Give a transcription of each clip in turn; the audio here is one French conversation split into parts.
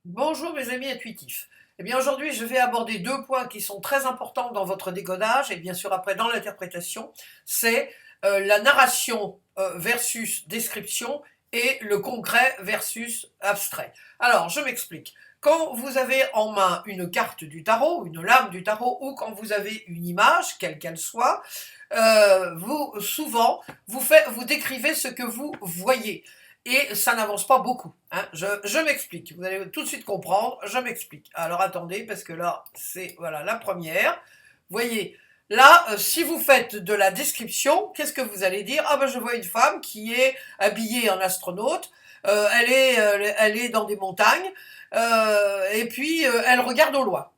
Bonjour mes amis intuitifs. Eh bien aujourd'hui je vais aborder deux points qui sont très importants dans votre décodage et bien sûr après dans l'interprétation. C'est la narration versus description et le concret versus abstrait. Alors je m'explique. Quand vous avez en main une carte du tarot, une lame du tarot ou quand vous avez une image, quelle qu'elle soit, vous souvent vous décrivez ce que vous voyez et ça n'avance pas beaucoup. Hein. Je m'explique, vous allez tout de suite comprendre, je m'explique. Alors attendez, parce que là, c'est voilà la première. Voyez, là, si vous faites de la description, qu'est-ce que vous allez dire? Ah ben je vois une femme qui est habillée en astronaute, elle est dans des montagnes, et puis elle regarde au loin.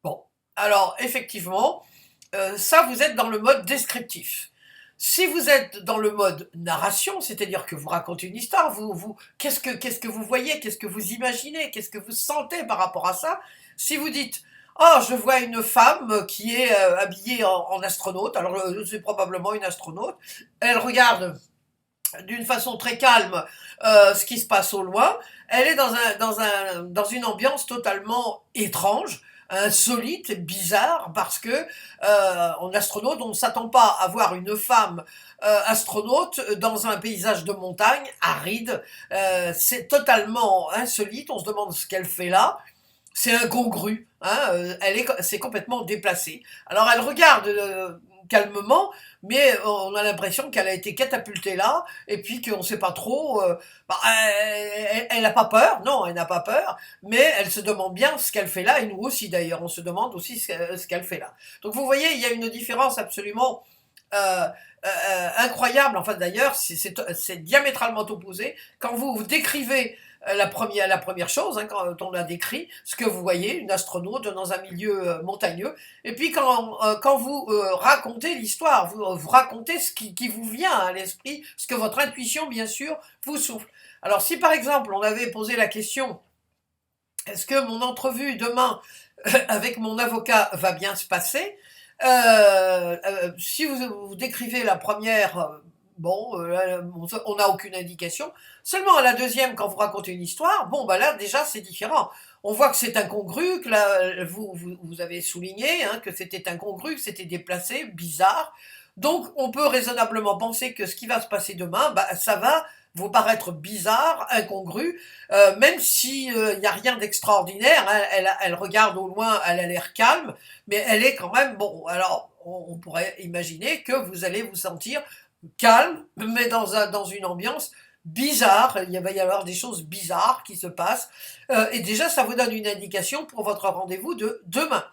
Bon, alors effectivement, ça vous êtes dans le mode descriptif. Si vous êtes dans le mode narration, c'est-à-dire que vous racontez une histoire, qu'est-ce que vous voyez, qu'est-ce que vous imaginez, qu'est-ce que vous sentez par rapport à ça? Si vous dites oh, je vois une femme qui est habillée en astronaute, alors c'est probablement une astronaute, elle regarde d'une façon très calme ce qui se passe au loin, elle est dans une ambiance totalement étrange, insolite, bizarre, parce que en astronaute, on ne s'attend pas à voir une femme astronaute dans un paysage de montagne aride. C'est totalement insolite, on se demande ce qu'elle fait là. C'est incongru, hein, c'est complètement déplacé. Alors elle regarde calmement, mais on a l'impression qu'elle a été catapultée là, et puis qu'on ne sait pas trop. Elle n'a pas peur, non, elle n'a pas peur, mais elle se demande bien ce qu'elle fait là, et nous aussi d'ailleurs, on se demande aussi ce qu'elle fait là. Donc vous voyez, il y a une différence absolument incroyable. Enfin d'ailleurs, c'est diamétralement opposé. Quand vous décrivez la première chose, hein, quand on a décrit ce que vous voyez, une astronaute dans un milieu montagneux, et puis quand vous racontez l'histoire, vous racontez ce qui vous vient à l'esprit, ce que votre intuition, bien sûr, vous souffle. Alors si par exemple on avait posé la question, est-ce que mon entrevue demain avec mon avocat va bien se passer? Si vous décrivez la première, bon, on n'a aucune indication. Seulement à la deuxième, quand vous racontez une histoire, bon, bah là déjà c'est différent. On voit que c'est incongru, que là, vous avez souligné hein, que c'était incongru, que c'était déplacé, bizarre. Donc on peut raisonnablement penser que ce qui va se passer demain, bah, ça va vous paraître bizarre, incongru, même si il n'y a rien d'extraordinaire. Hein, elle regarde au loin, elle a l'air calme, mais elle est quand même bon. Alors on pourrait imaginer que vous allez vous sentir calme, mais dans une ambiance bizarre. Il va y avoir des choses bizarres qui se passent, et déjà ça vous donne une indication pour votre rendez-vous de demain.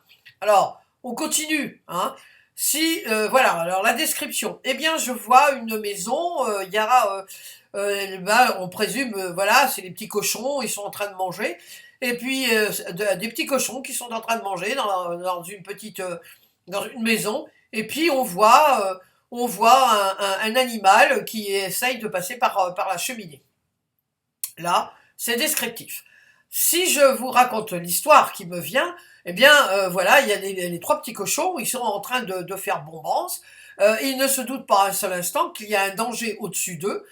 Alors on continue. Hein. Si voilà, alors la description. Eh bien, je vois une maison. Il y a ben, on présume, voilà, c'est les petits cochons, ils sont en train de manger. Et puis, des petits cochons qui sont en train de manger dans une petite, dans une maison. Et puis, on voit un animal qui essaye de passer par la cheminée. Là, c'est descriptif. Si je vous raconte l'histoire qui me vient, eh bien, voilà, il y a les trois petits cochons, ils sont en train de faire bombance. Ils ne se doutent pas un seul instant qu'il y a un danger au-dessus d'eux.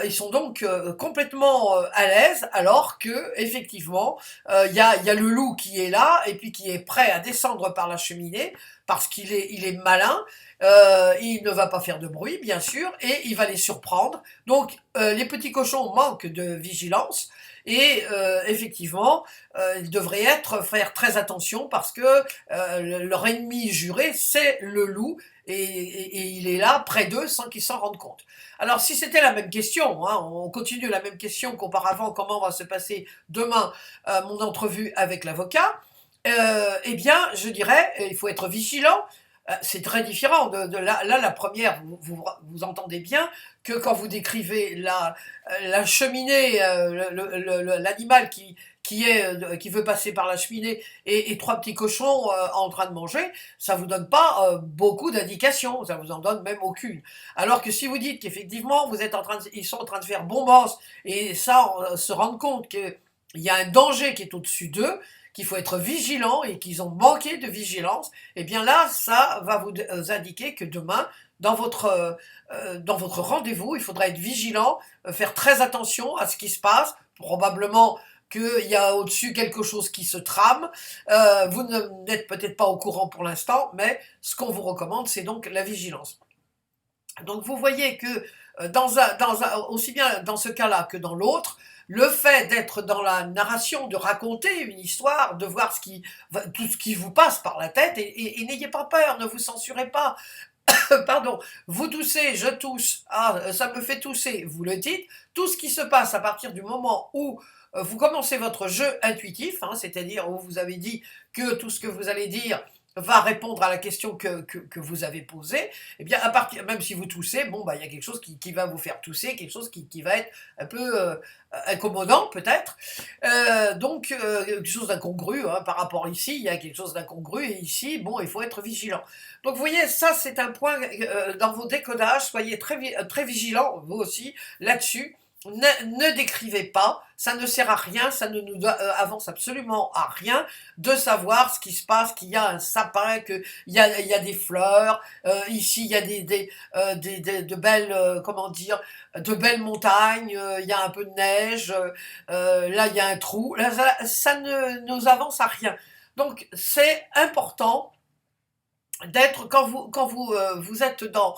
Ils sont donc complètement à l'aise, alors que effectivement, il y a le loup qui est là et puis qui est prêt à descendre par la cheminée parce il est malin. Il ne va pas faire de bruit, bien sûr, et il va les surprendre. Donc, les petits cochons manquent de vigilance. Et effectivement, ils devraient faire très attention parce que leur ennemi juré, c'est le loup, et il est là près d'eux sans qu'ils s'en rendent compte. Alors si c'était la même question, hein, on continue la même question qu'auparavant, comment va se passer demain mon entrevue avec l'avocat, eh bien je dirais, il faut être vigilant. C'est très différent de là, la première, vous entendez bien que quand vous décrivez la cheminée, l'animal qui veut passer par la cheminée et trois petits cochons en train de manger, ça vous donne pas beaucoup d'indications, ça vous en donne même aucune. Alors que si vous dites qu'effectivement ils sont en train de faire bombance et ça, on se rendre compte qu'il y a un danger qui est au-dessus d'eux, qu'il faut être vigilant et qu'ils ont manqué de vigilance, eh bien là, ça va vous indiquer que demain, dans votre rendez-vous, il faudra être vigilant, faire très attention à ce qui se passe, probablement qu'il y a au-dessus quelque chose qui se trame. Vous n'êtes peut-être pas au courant pour l'instant, mais ce qu'on vous recommande, c'est donc la vigilance. Donc vous voyez que aussi bien dans ce cas-là que dans l'autre, le fait d'être dans la narration, de raconter une histoire, de voir tout ce qui vous passe par la tête, et n'ayez pas peur, ne vous censurez pas. Pardon, vous toussez, je tousse, ah, ça me fait tousser, vous le dites. Tout ce qui se passe à partir du moment où vous commencez votre jeu intuitif, hein, c'est-à-dire où vous avez dit que tout ce que vous allez dire va répondre à la question que vous avez posée, eh bien, même si vous toussez, bon, bah, il y a quelque chose qui va vous faire tousser, quelque chose qui va être un peu incommodant, peut-être. Quelque chose d'incongru, hein, par rapport ici, il y a quelque chose d'incongru, et ici, bon, il faut être vigilant. Donc, vous voyez, ça, c'est un point dans vos décodages, soyez très vigilants, vous aussi, là-dessus. Ne décrivez pas, ça ne sert à rien, ça ne nous avance absolument à rien de savoir ce qui se passe, qu'il y a un sapin, qu'il y a des fleurs, ici il y a de belles, comment dire, de belles montagnes, il y a un peu de neige, là il y a un trou, là, ça ne nous avance à rien. Donc c'est important d'être, vous êtes dans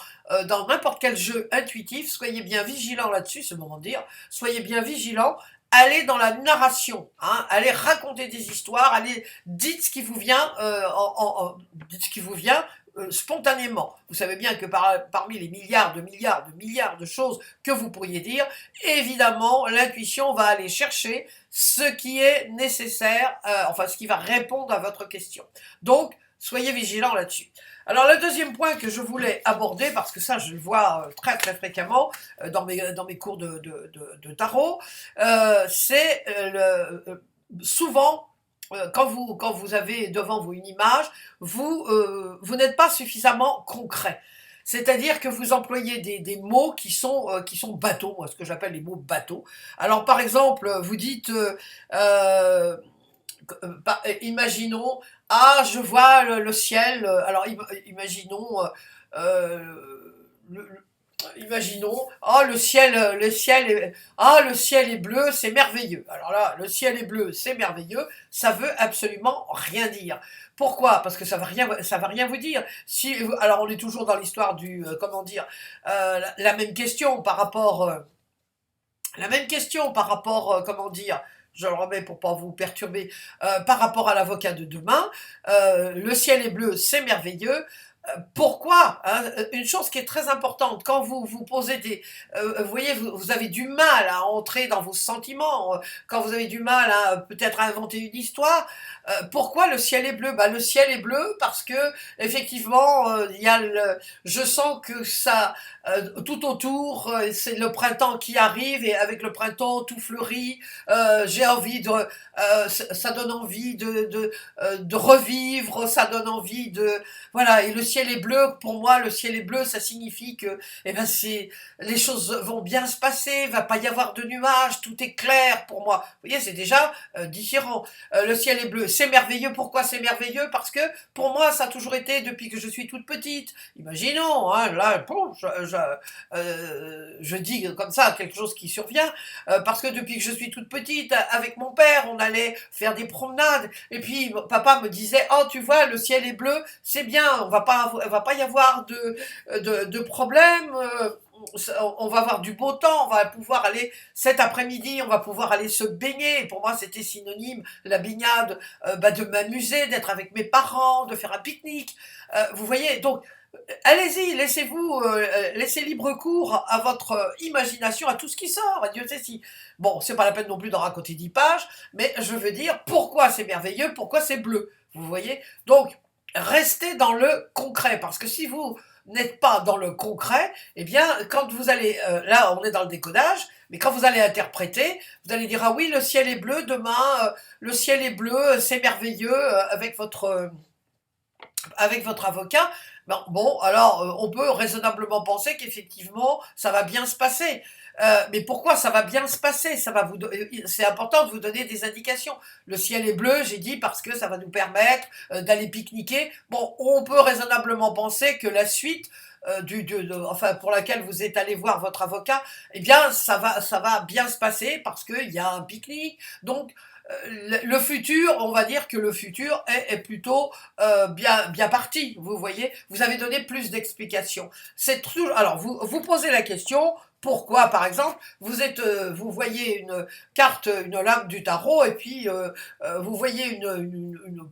n'importe quel jeu intuitif, soyez bien vigilant là-dessus, c'est le moment de dire, soyez bien vigilant, allez dans la narration, hein, allez raconter des histoires, allez dites ce qui vous vient, dites ce qui vous vient spontanément. Vous savez bien que parmi les milliards de choses que vous pourriez dire, évidemment, l'intuition va aller chercher ce qui est nécessaire, enfin ce qui va répondre à votre question. Donc, soyez vigilants là-dessus. Alors le deuxième point que je voulais aborder, parce que ça je le vois très très fréquemment dans mes cours de tarot, c'est souvent quand vous avez devant vous une image, vous n'êtes pas suffisamment concret. C'est-à-dire que vous employez des mots qui sont bateaux, moi ce que j'appelle les mots bateaux. Alors par exemple, vous dites imaginons, ah, je vois le ciel, alors imaginons, imaginons, ah, le ciel est bleu, c'est merveilleux. Alors là, le ciel est bleu, c'est merveilleux, ça veut absolument rien dire. Pourquoi? Parce que ça va rien vous dire. Alors on est toujours dans l'histoire du, comment dire, la même question par rapport, comment dire, je le remets pour pas vous perturber, par rapport à l'avocat de demain, le ciel est bleu, c'est merveilleux. Pourquoi, hein, une chose qui est très importante, quand vous posez vous voyez, vous avez du mal à entrer dans vos sentiments, quand vous avez du mal à peut-être à inventer une histoire, pourquoi le ciel est bleu? Le ciel est bleu parce que effectivement, je sens que ça, tout autour, c'est le printemps qui arrive et avec le printemps tout fleurit. J'ai envie ça donne envie de revivre, ça donne envie voilà, et le ciel est bleu, pour moi, le ciel est bleu, ça signifie que, les choses vont bien se passer, va pas y avoir de nuages, tout est clair pour moi. Vous voyez, c'est déjà différent. Le ciel est bleu, c'est merveilleux. Pourquoi c'est merveilleux? Parce que, pour moi, ça a toujours été depuis que je suis toute petite. Imaginons, hein, là, bon, je dis comme ça quelque chose qui survient, parce que depuis que je suis toute petite, avec mon père, on allait faire des promenades, et puis papa me disait, oh, tu vois, le ciel est bleu, c'est bien, on va pas y avoir de problème, on va avoir du beau temps, on va pouvoir aller cet après-midi, on va pouvoir aller se baigner. Pour moi, c'était synonyme, la baignade, de m'amuser, d'être avec mes parents, de faire un pique-nique. Vous voyez, donc allez-y, laissez libre cours à votre imagination, à tout ce qui sort. Et Dieu sait si. Bon, c'est pas la peine non plus d'en raconter 10 pages, mais je veux dire pourquoi c'est merveilleux, pourquoi c'est bleu. Vous voyez, donc restez dans le concret, parce que si vous n'êtes pas dans le concret, eh bien, quand vous allez, là on est dans le décodage, mais quand vous allez interpréter, vous allez dire, ah oui, le ciel est bleu, demain, le ciel est bleu, c'est merveilleux, avec votre avocat. Bon, alors on peut raisonnablement penser qu'effectivement ça va bien se passer. Mais pourquoi ça va bien se passer? C'est important de vous donner des indications. Le ciel est bleu, j'ai dit, parce que ça va nous permettre d'aller pique-niquer. Bon, on peut raisonnablement penser que la suite enfin pour laquelle vous êtes allé voir votre avocat, eh bien ça va bien se passer parce qu'il y a un pique-nique. Donc le futur, on va dire que le futur est plutôt bien parti. Vous voyez, vous avez donné plus d'explications. Alors vous posez la question. Pourquoi, par exemple, vous voyez une carte, une lame du tarot, et puis vous voyez une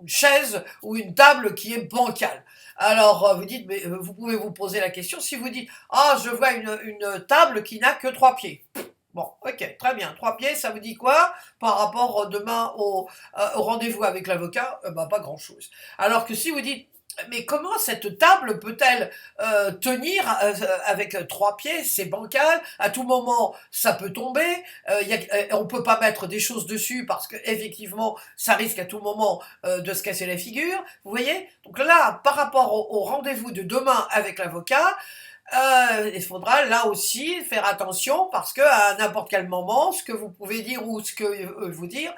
chaise ou une table qui est bancale. Alors vous dites, mais vous pouvez vous poser la question. Si vous dites, ah, je vois une table qui n'a que 3 pieds. Bon, ok, très bien. 3 pieds, ça vous dit quoi par rapport demain au rendez-vous avec l'avocat? Pas grand-chose. Alors que si vous dites, mais comment cette table peut-elle tenir avec 3 pieds? C'est bancal, à tout moment ça peut tomber, on peut pas mettre des choses dessus parce que effectivement ça risque à tout moment de se casser la figure, vous voyez? Donc là, par rapport au rendez-vous de demain avec l'avocat, il faudra là aussi faire attention parce que à n'importe quel moment, ce que vous pouvez dire ou ce que vous dire,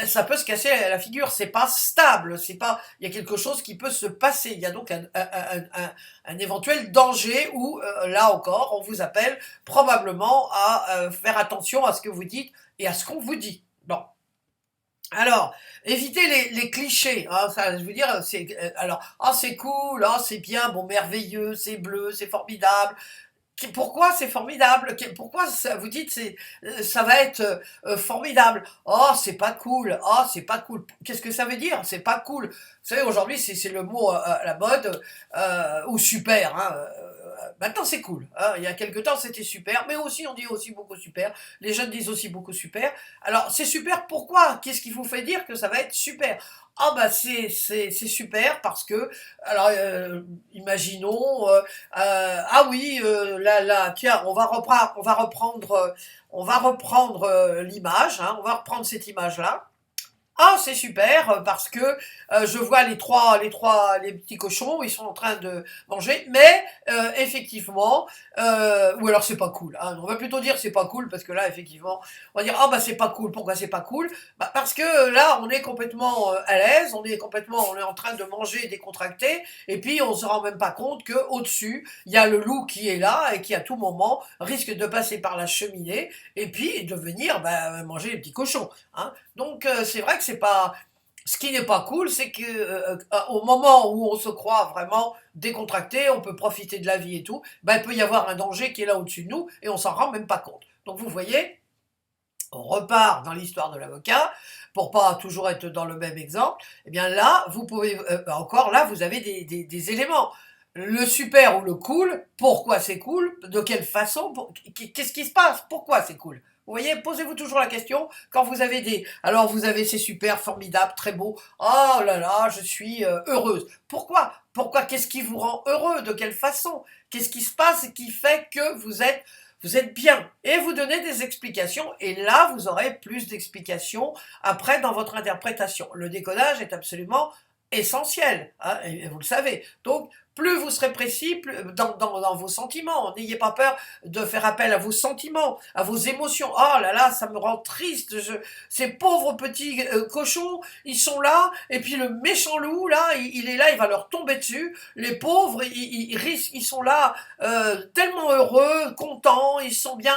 ça peut se casser la figure. C'est pas stable, c'est pas. Il y a quelque chose qui peut se passer. Il y a donc un éventuel danger où là encore, on vous appelle probablement à faire attention à ce que vous dites et à ce qu'on vous dit. Bon. Alors, évitez les clichés, hein, ça, je veux dire, alors, ah, c'est cool, ah, c'est bien, bon, merveilleux, c'est bleu, c'est formidable. Pourquoi c'est formidable? Pourquoi vous dites ça va être formidable? Oh, c'est pas cool. Oh, c'est pas cool. Qu'est-ce que ça veut dire? C'est pas cool. Vous savez, aujourd'hui, c'est le mot à la mode, ou super. Hein, maintenant, c'est cool. Hein. Il y a quelque temps, c'était super, mais aussi, on dit aussi beaucoup super. Les jeunes disent aussi beaucoup super. Alors, c'est super, pourquoi? Qu'est-ce qui vous fait dire que ça va être super? Ah bah c'est super parce que alors imaginons ah oui là tiens on va reprendre l'image, hein, on va reprendre cette image là. Ah, c'est super parce que je vois les petits cochons, ils sont en train de manger, mais effectivement, ou alors c'est pas cool. Hein, on va plutôt dire c'est pas cool parce que là, effectivement, on va dire ah bah c'est pas cool. Pourquoi c'est pas cool? Bah, parce que là, on est complètement à l'aise, on est en train de manger décontracté, et puis on se rend même pas compte que au-dessus, il y a le loup qui est là et qui à tout moment risque de passer par la cheminée et puis de venir manger les petits cochons. Hein. Donc c'est vrai que c'est pas. Ce qui n'est pas cool, c'est que au moment où on se croit vraiment décontracté, on peut profiter de la vie et tout, il peut y avoir un danger qui est là au-dessus de nous et on s'en rend même pas compte. Donc vous voyez, on repart dans l'histoire de l'avocat pour pas toujours être dans le même exemple. Eh bien là, vous pouvez encore là, vous avez des éléments. Le super ou le cool, pourquoi c'est cool, de quelle façon, qu'est-ce qui se passe, pourquoi c'est cool. Vous voyez, posez-vous toujours la question quand vous avez alors vous avez c'est super, formidable, très beau. Oh là là, je suis heureuse. Pourquoi? Pourquoi? Qu'est-ce qui vous rend heureux? De quelle façon? Qu'est-ce qui se passe qui fait que vous êtes bien? Et vous donnez des explications. Et là, vous aurez plus d'explications après dans votre interprétation. Le décodage est absolument essentiel, hein, et vous le savez. Donc, plus vous serez précis dans vos sentiments. N'ayez pas peur de faire appel à vos sentiments, à vos émotions. Oh là là, ça me rend triste. Ces pauvres petits cochons, ils sont là, et puis le méchant loup, là, il est là, il va leur tomber dessus. Les pauvres, ils sont là, tellement heureux, contents, ils ont bien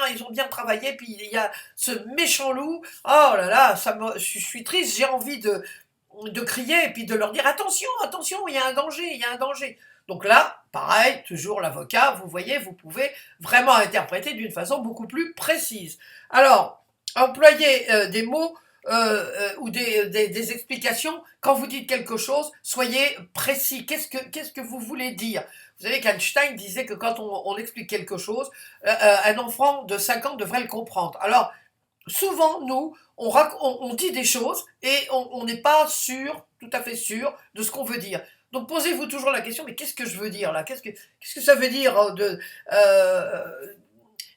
travaillé, puis il y a ce méchant loup. Oh là là, je suis triste, j'ai envie de crier et puis de leur dire attention, attention, il y a un danger, il y a un danger. Donc là, pareil, toujours l'avocat, vous voyez, vous pouvez vraiment interpréter d'une façon beaucoup plus précise. Alors, employez des mots ou des explications. Quand vous dites quelque chose, soyez précis. Qu'est-ce que vous voulez dire? Vous savez qu'Einstein disait que quand on explique quelque chose, un enfant de 5 ans devrait le comprendre. Alors, souvent, nous, on dit des choses et on n'est pas sûr, tout à fait sûr, de ce qu'on veut dire. Donc posez-vous toujours la question, mais qu'est-ce que je veux dire là? Qu'est-ce que ça veut dire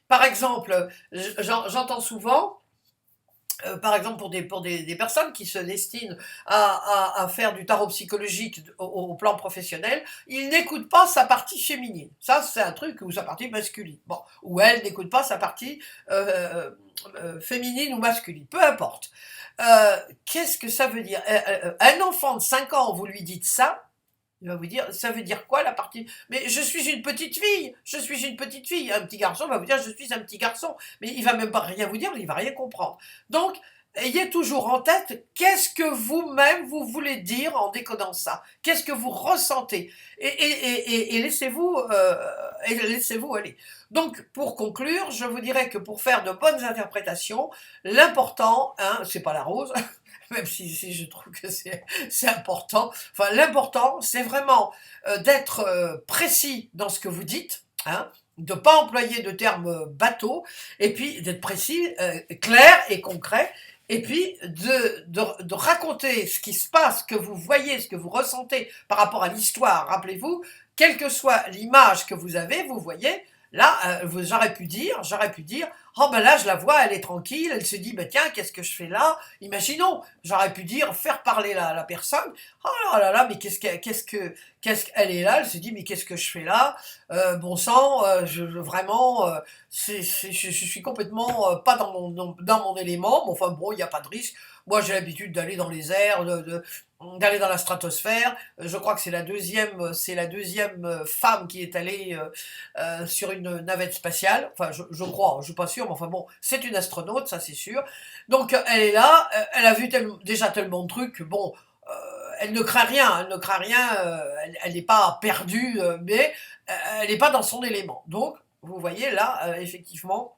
par exemple, j'entends souvent, par exemple pour des personnes qui se destinent à faire du tarot psychologique au plan professionnel, ils n'écoutent pas sa partie féminine. Ça, c'est un truc, ou sa partie masculine. Bon, ou elle n'écoute pas sa partie féminine ou masculine, peu importe. Qu'est-ce que ça veut dire? Un enfant de 5 ans, vous lui dites ça, il va vous dire, ça veut dire quoi la partie? Mais je suis une petite fille, je suis une petite fille. Un petit garçon va vous dire, je suis un petit garçon. Mais il va même pas rien vous dire, il va rien comprendre. Donc, ayez toujours en tête, qu'est-ce que vous-même vous voulez dire en décodant ça? Qu'est-ce que vous ressentez? Et laissez-vous aller. Donc, pour conclure, je vous dirais que pour faire de bonnes interprétations, l'important, hein, c'est pas la rose, même si je trouve que c'est important. Enfin, l'important, c'est vraiment d'être précis dans ce que vous dites, hein, de ne pas employer de termes bateaux, et puis d'être précis, clair et concret, et puis de raconter ce qui se passe, ce que vous voyez, ce que vous ressentez par rapport à l'histoire. Rappelez-vous, quelle que soit l'image que vous avez, vous voyez, là, j'aurais pu dire, oh ben là, je la vois, elle est tranquille, elle se dit, ben tiens, qu'est-ce que je fais là? Imaginons, j'aurais pu dire, faire parler la personne, oh là là, mais qu'est-ce qu'elle est là? Elle se dit, mais qu'est-ce que je fais là? Bon sang, vraiment, je suis complètement pas dans mon élément, mais enfin bon, il n'y a pas de risque. Moi, j'ai l'habitude d'aller dans les airs, d'aller dans la stratosphère. Je crois que c'est la deuxième femme qui est allée sur une navette spatiale. Enfin, je crois, je suis pas sûr, mais enfin bon, c'est une astronaute, ça c'est sûr. Donc elle est là, elle a vu déjà tellement de trucs. Bon, elle ne craint rien, elle n'est pas perdue, mais elle n'est pas dans son élément. Donc, vous voyez là, effectivement,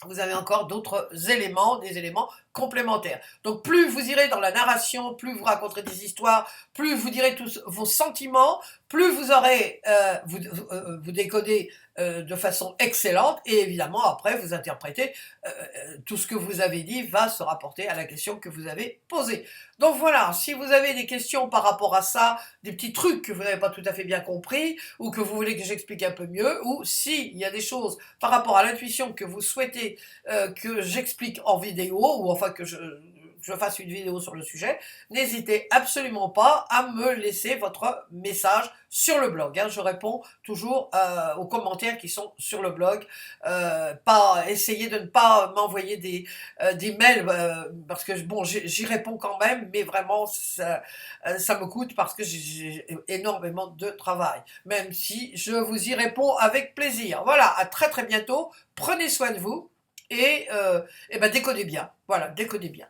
vous avez encore d'autres éléments, des éléments complémentaires. Donc plus vous irez dans la narration, plus vous raconterez des histoires, plus vous direz tous vos sentiments, plus vous aurez, vous décodez de façon excellente, et évidemment après vous interprétez tout ce que vous avez dit va se rapporter à la question que vous avez posée. Donc voilà, si vous avez des questions par rapport à ça, des petits trucs que vous n'avez pas tout à fait bien compris, ou que vous voulez que j'explique un peu mieux, ou s'il y a des choses par rapport à l'intuition que vous souhaitez que j'explique en vidéo, ou enfin que je fasse une vidéo sur le sujet, n'hésitez absolument pas à me laisser votre message sur le blog. Hein. Je réponds toujours aux commentaires qui sont sur le blog. Essayez de ne pas m'envoyer des mails, parce que bon, j'y réponds quand même, mais vraiment ça me coûte parce que j'ai énormément de travail, même si je vous y réponds avec plaisir. Voilà, à très très bientôt, prenez soin de vous, et ben décodez bien, voilà, décodez bien.